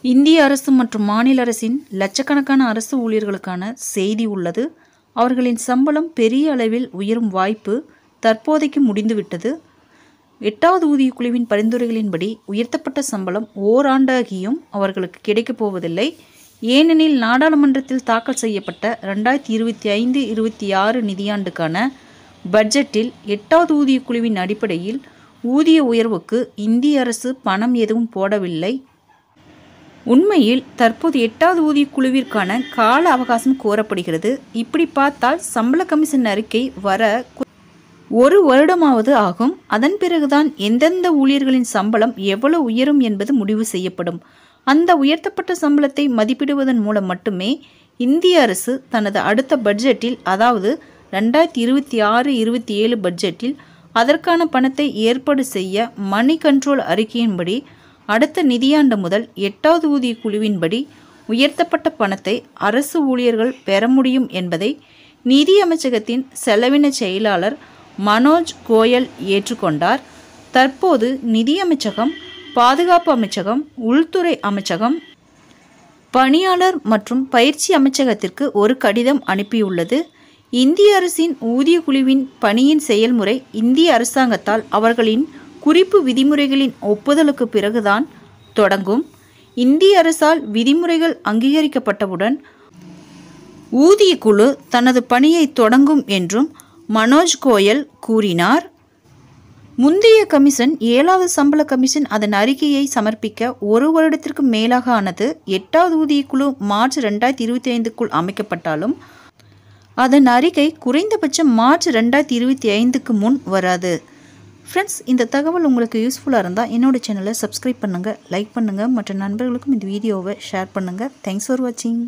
இந்திய அரசு மற்றும் மாநில அரசின் லட்சக்கணக்கான அரசு ஊழியர்களுக்கான செய்தி உள்ளது. அவர்களின் சம்பளம் பெரிய அளவில் உயரும் வாய்ப்பு தற்போதைக்கு முடிந்துவிட்டது. 8வது ஊதியக்குழுவின் பரிந்துரைகளின்படி உயர்த்தப்பட்ட சம்பளம் ஓராண்டாகியும் அவர்களுக்கு கிடைக்கப் போவதில்லை. ஏனெனில் நாடாளுமன்றத்தில் தாக்கல் செய்யப்பட்ட 2025-26 நிதியாண்டுக்கான பட்ஜெட்டில் 8வது ஊதியக்குழுவின் அடிப்படையில் ஊதிய உயர்வுக்கு இந்திய அரசு பணம் எதுவும் போடவில்லை. உண்மையில் தற்போது 8வது ஊதியக்குழுவிற்கான கால அவகாசம் கோரப்படுகிறது. இப்படி பார்த்தால் சம்பள கமிஷன் அறிக்கை வர 1 வருடமாவது ஆகும். அதன் பிறகுதான் எந்தெந்த ஊழியர்களின் சம்பளம் எவ்வளவு உயரும் என்பது முடிவு செய்யப்படும். அந்த உயர்த்தப்பட்ட சம்பளத்தை மதிப்பிடுவதன் மூலம் மட்டுமே இந்திய அரசு தனது அடுத்த பட்ஜெட்டில், அதாவது 2026-27 பட்ஜெட்டில் அதற்கான பணத்தை ஏற்பாடு செய்ய மணி கண்ட்ரோல் அறிக்கையின்படி அடுத்த நிதியாண்டு முதல் 8வது ஊதியக்குழுவின்படி உயர்த்தப்பட்ட பணத்தை அரசு ஊழியர்கள் பெற முடியும் என்பதை நிதி அமைச்சகத்தின் செலவின செயலாளர் மனோஜ் கோயல் ஏற்றுக்கொண்டார். தற்போது நிதி அமைச்சகம், பாதுகாப்பு அமைச்சகம், உள்துறை அமைச்சகம், பணியாளர் மற்றும் பயிற்சி அமைச்சகத்திற்கு ஒரு கடிதம் அனுப்பியுள்ளது. இந்திய அரசின் ஊதியக்குழுவின் பணியின் செயல்முறை இந்திய அரசாங்கத்தால் அவர்களின் குறிப்பு விதிமுறைகளின் ஒப்புதலுக்கு பிறகுதான் தொடங்கும். இந்திய அரசால் விதிமுறைகள் அங்கீகரிக்கப்பட்டவுடன் ஊதியக்குழு தனது பணியை தொடங்கும் என்றும் மனோஜ் கோயல் கூறினார். முந்தைய கமிஷன் 7வது சம்பள கமிஷன் அதன் அறிக்கையை சமர்ப்பிக்க 1 வருடத்திற்கு மேலாக ஆனது. 8வது ஊதியக்குழு மார்ச் 2025க்குள் அமைக்கப்பட்டாலும் அதன் அறிக்கை குறைந்தபட்சம் மார்ச் 2025க்கு முன் வராது. ஃப்ரெண்ட்ஸ், இந்த தகவல் உங்களுக்கு யூஸ்ஃபுல்லாக இருந்தால் என்னோட சேனலை சப்ஸ்கிரைப் பண்ணுங்கள், லைக் பண்ணுங்கள், மற்ற நண்பர்களுக்கும் இந்த வீடியோவை ஷேர் பண்ணுங்கள். தேங்க்ஸ் ஃபார் வாட்சிங்.